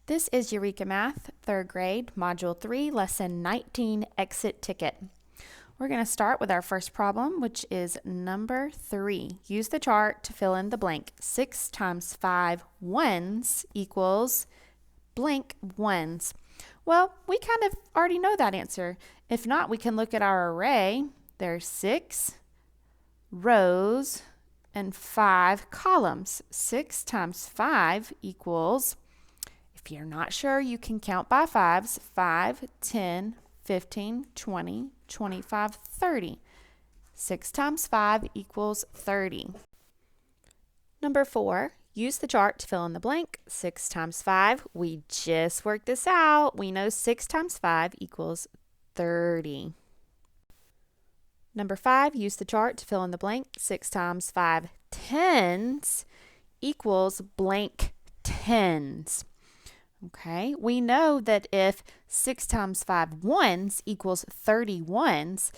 This is Eureka Math, 3rd grade, Module 3, Lesson 19, Exit Ticket. We're going to start with our first problem, which is number 3. Use the chart to fill in the blank. 6 times 5 ones equals blank ones. Well, we kind of already know that answer. If not, we can look at our array. There's 6 rows and 5 columns. 6 times 5 equals, if you're not sure, you can count by fives. 5, 10, 15, 20, 25, 30. 6 times 5 equals 30. Number 4, use the chart to fill in the blank. 6 times 5, we just worked this out. We know 6 times 5 equals 30. Number 5, use the chart to fill in the blank. 6 times 5 tens equals blank tens. Okay, we know that if 6 times 5 ones equals 30 ones,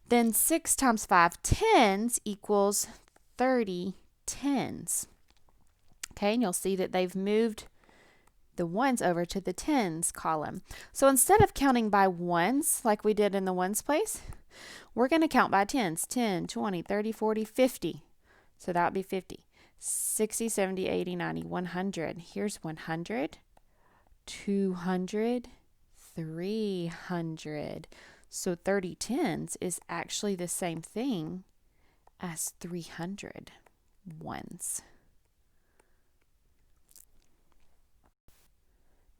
then 6 times 5 tens equals 30 tens. Okay, and you'll see that they've moved the ones over to the tens column. So instead of counting by ones like we did in the ones place, we're going to count by tens. 10, 20, 30, 40, 50. So that would be 50. 60, 70, 80, 90, 100. Here's 100. 200, 300. So 30 tens is actually the same thing as 300 ones.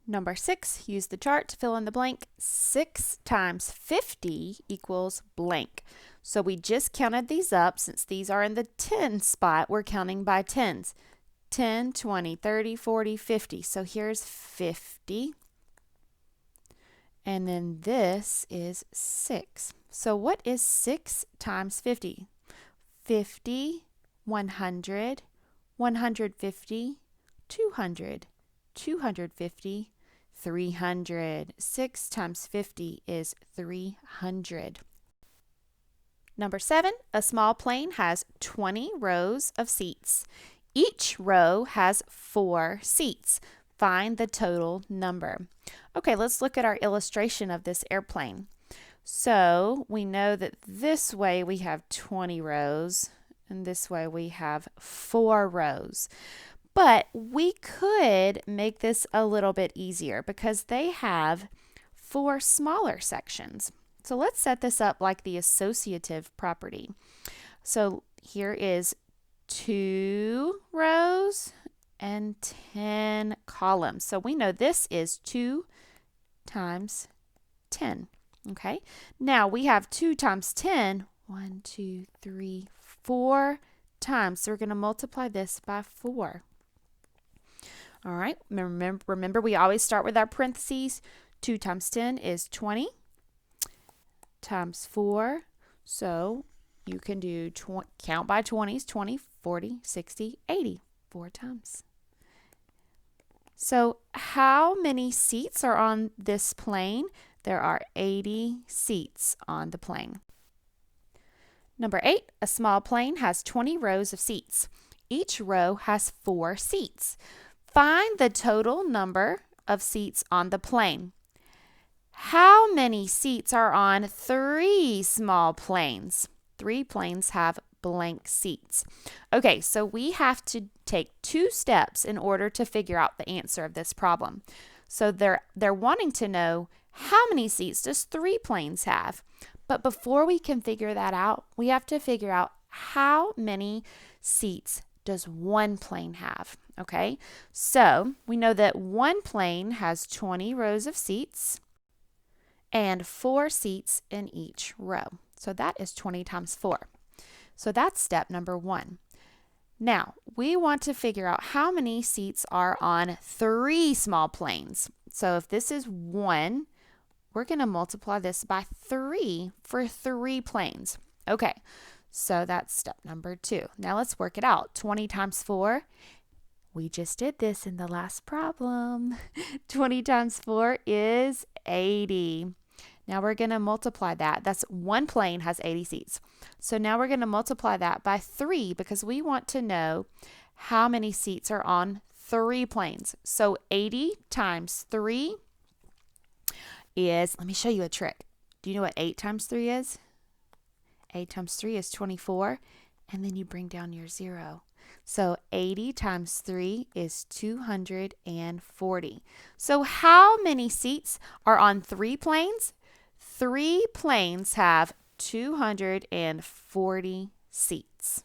Number 6, use the chart to fill in the blank. 6 times 50 equals blank. So we just counted these up. Since these are in the 10 spot, we're counting by tens. 10, 20, 30, 40, 50. So here's 50. And then this is 6. So what is 6 times 50? 50, 100, 150, 200, 250, 300. 6 times 50 is 300. Number 7, a small plane has 20 rows of seats. Each row has 4 seats. Find the total number. Okay, let's look at our illustration of this airplane. So we know that this way we have 20 rows, and this way we have 4 rows. But we could make this a little bit easier because they have 4 smaller sections. So let's set this up like the associative property. So here is 2 rows and 10 columns. So we know this is 2 times 10. Okay, now we have 2 times 10, 1, 2, 3, 4 times. So we're going to multiply this by 4. All right, remember we always start with our parentheses. 2 times 10 is 20 times 4. So you can do count by 20s, 20, 40, 60, 80, 4 times. So how many seats are on this plane? There are 80 seats on the plane. Number 8, a small plane has 20 rows of seats. Each row has 4 seats. Find the total number of seats on the plane. How many seats are on 3 small planes? 3 planes have blank seats. Okay, so we have to take 2 steps in order to figure out the answer of this problem. So they're wanting to know how many seats does 3 planes have. But before we can figure that out, we have to figure out how many seats does 1 plane have. Okay, so we know that 1 plane has 20 rows of seats and 4 seats in each row. So that is 20 times 4. So that's step number 1. Now, we want to figure out how many seats are on 3 small planes. So if this is 1, we're going to multiply this by 3 for 3 planes. Okay, so that's step number 2. Now let's work it out. 20 times 4. We just did this in the last problem. 20 times 4 is 80. Now we're going to multiply that. That's 1 plane has 80 seats. So now we're going to multiply that by 3 because we want to know how many seats are on 3 planes. So 80 times 3 is, let me show you a trick. Do you know what 8 times 3 is? 8 times 3 is 24, and then you bring down your 0. So 80 times 3 is 240. So how many seats are on 3 planes? 3 planes have 240 seats.